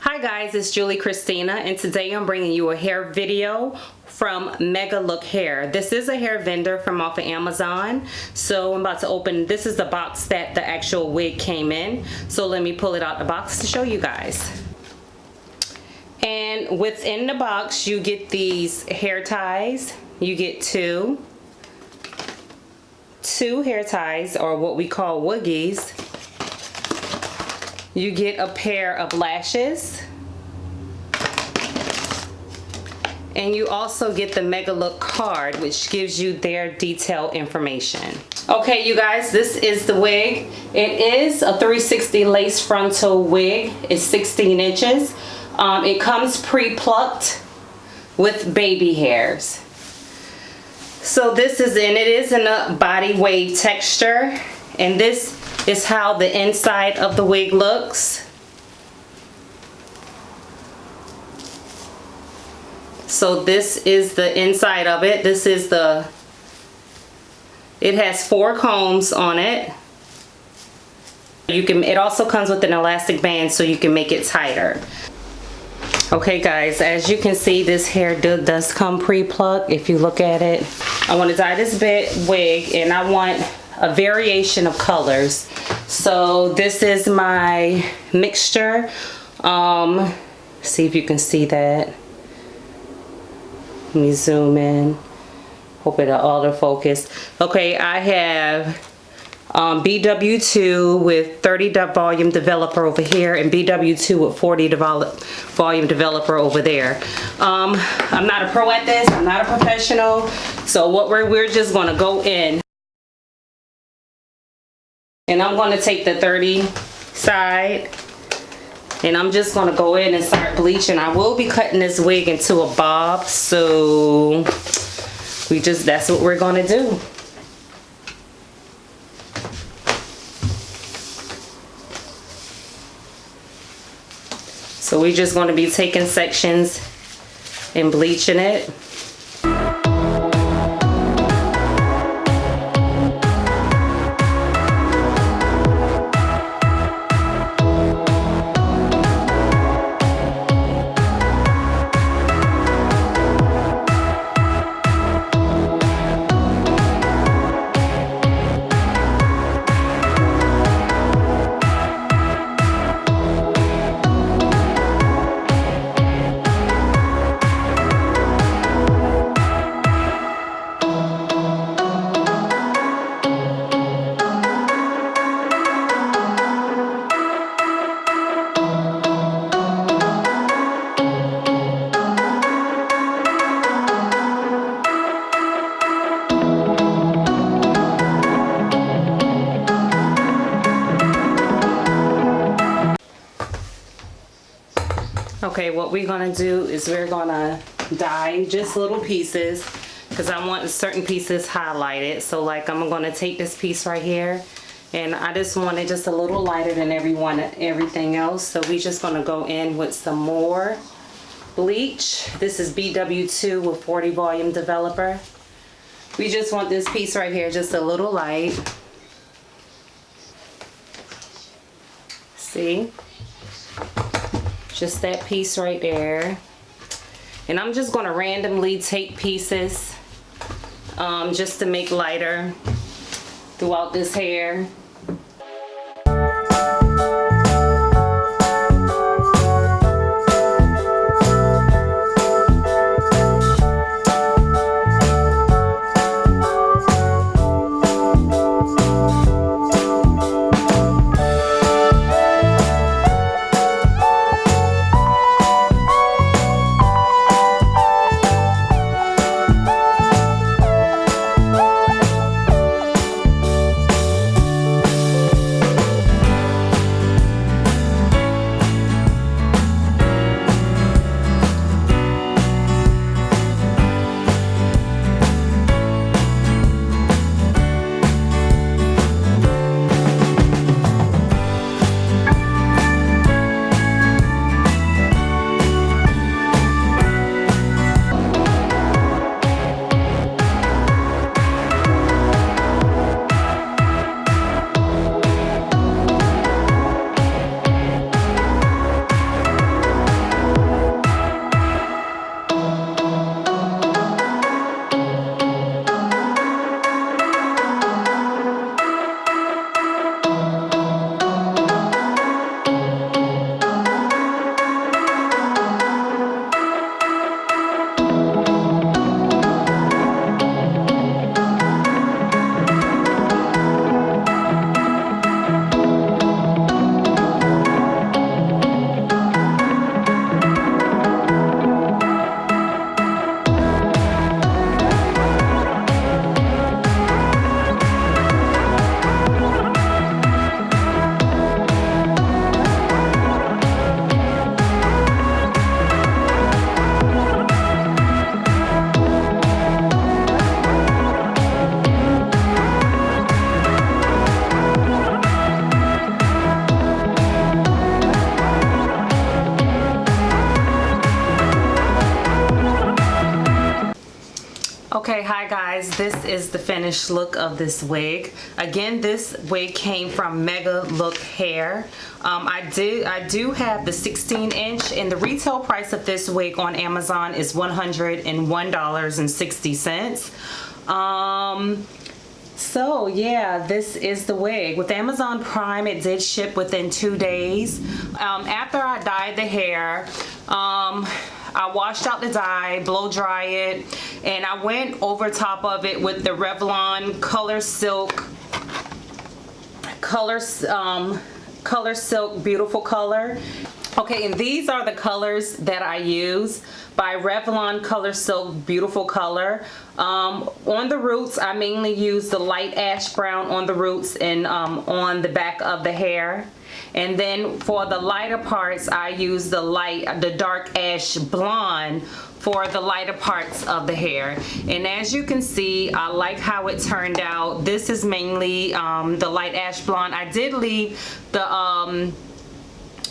Hi guys, it's Julie Christina, and today I'm bringing you a hair video from Megalook Hair. This is a hair vendor from off of Amazon. So I'm about to open, this is the box that the actual wig came in. So let me pull it out the box to show you guys. And within the box you get these hair ties. You get two hair ties, or what we call woogies. You get a pair of lashes, and you also get the Megalook card, which gives you their detailed information. Okay, you guys, this is the wig. It is a 360 lace frontal wig. It's 16 inches. It comes pre-plucked with baby hairs. So this is it is in a body wave texture, and this is how the inside of the wig looks. So this is the inside of it. This is it has 4 combs on it. It also comes with an elastic band so you can make it tighter. Okay guys, as you can see, this hair does come pre-plucked. If you look at it, I want to dye this wig, and I want a variation of colors. So this is my mixture. See if you can see that. Let me zoom in. Hope it'll autofocus. Okay, I have BW2 with 30 volume developer over here, and BW2 with 40 volume developer over there. I'm not a pro at this. I'm not a professional. So what we're just going to go in, and I'm going to take the 30 side, and I'm just going to go in and start bleaching. I will be cutting this wig into a bob, so that's what we're going to do. So we're just going to be taking sections and bleaching it. Okay, what we're gonna do is we're gonna dye just little pieces, because I want certain pieces highlighted. So like I'm gonna take this piece right here, and I just want it just a little lighter than everything else. So we just gonna go in with some more bleach. This is BW2 with 40 volume developer. We just want this piece right here just a little light. See? Just that piece right there. And I'm just going to randomly take pieces just to make lighter throughout this hair. Okay, hi guys, this is the finished look of this wig. Again, this wig came from Megalook Hair. I do have the 16-inch, and the retail price of this wig on Amazon is $101.60. So yeah, this is the wig. With Amazon Prime, it did ship within 2 days. After I dyed the hair, I washed out the dye, blow dry it, and I went over top of it with the Revlon Color Silk Beautiful Color. Okay, and these are the colors that I use by Revlon Color Silk Beautiful Color. On the roots, I mainly use the light ash brown on the roots and on the back of the hair. And then for the lighter parts, I use the dark ash blonde for the lighter parts of the hair. And as you can see, I like how it turned out. This is mainly the light ash blonde. I did leave the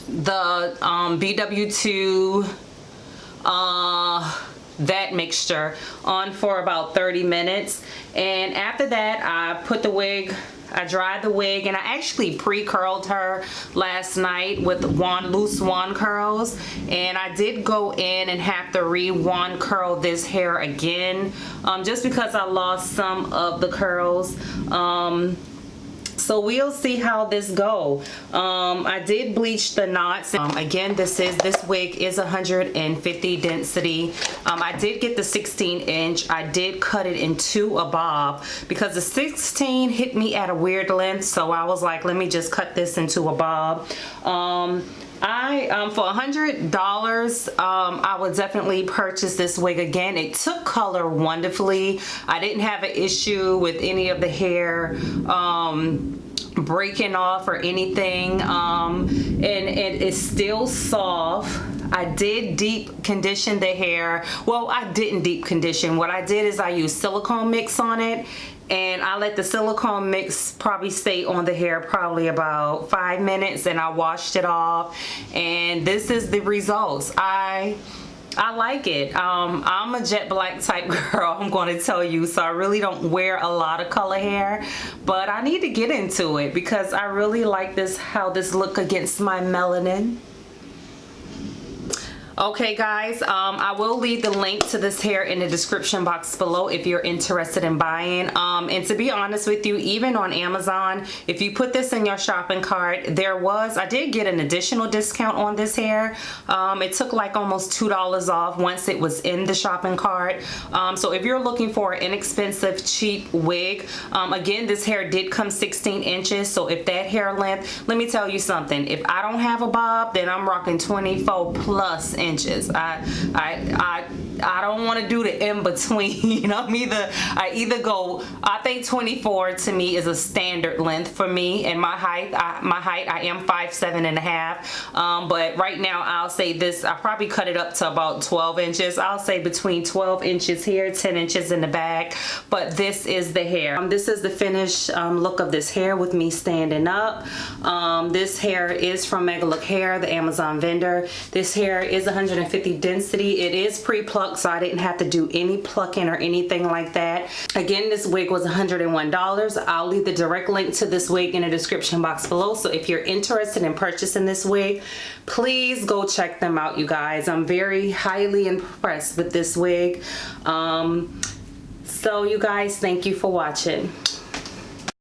BW2 that mixture on for about 30 minutes, and after that I dried the wig, and I actually pre-curled her last night with loose wand curls, and I did go in and have to re-wand curl this hair again just because I lost some of the curls. So we'll see how this go. I did bleach the knots. Again, this wig is 150 density. I did get the 16-inch. I did cut it into a bob because the 16 hit me at a weird length, so I was like, let me just cut this into a bob. For $100, I would definitely purchase this wig again. It took color wonderfully. I didn't have an issue with any of the hair breaking off or anything, and it is still soft. I did deep condition the hair. Well, I didn't deep condition. What I did is I used silicone mix on it, and I let the silicone mix probably stay on the hair probably about 5 minutes, and I washed it off, and this is the results. I like it. I'm a jet black type girl, I'm going to tell you, so I really don't wear a lot of color hair, but I need to get into it because I really like how this look against my melanin. Okay guys, I will leave the link to this hair in the description box below if you're interested in buying. And to be honest with you, even on Amazon, if you put this in your shopping cart, I did get an additional discount on this hair. It took like almost $2 off once it was in the shopping cart. So if you're looking for an inexpensive, cheap wig, again, this hair did come 16 inches. So if that hair length, let me tell you something, if I don't have a bob, then I'm rocking 24 plus inches. I don't want to do the in between. You know, I think 24 to me is a standard length for me, and my height I am 5'7.5", but right now I'll say this, I probably cut it up to about 12 inches. I'll say between 12 inches here, 10 inches in the back, but this is the hair. This is the finished look of this hair with me standing up. This hair is from Megalook Hair, the Amazon vendor. This hair is 150 density. It is pre-plucked, so I didn't have to do any plucking or anything like that. Again, this wig was $101. I'll leave the direct link to this wig in the description box below, so if you're interested in purchasing this wig, please go check them out, you guys. I'm very highly impressed with this wig. So you guys, thank you for watching.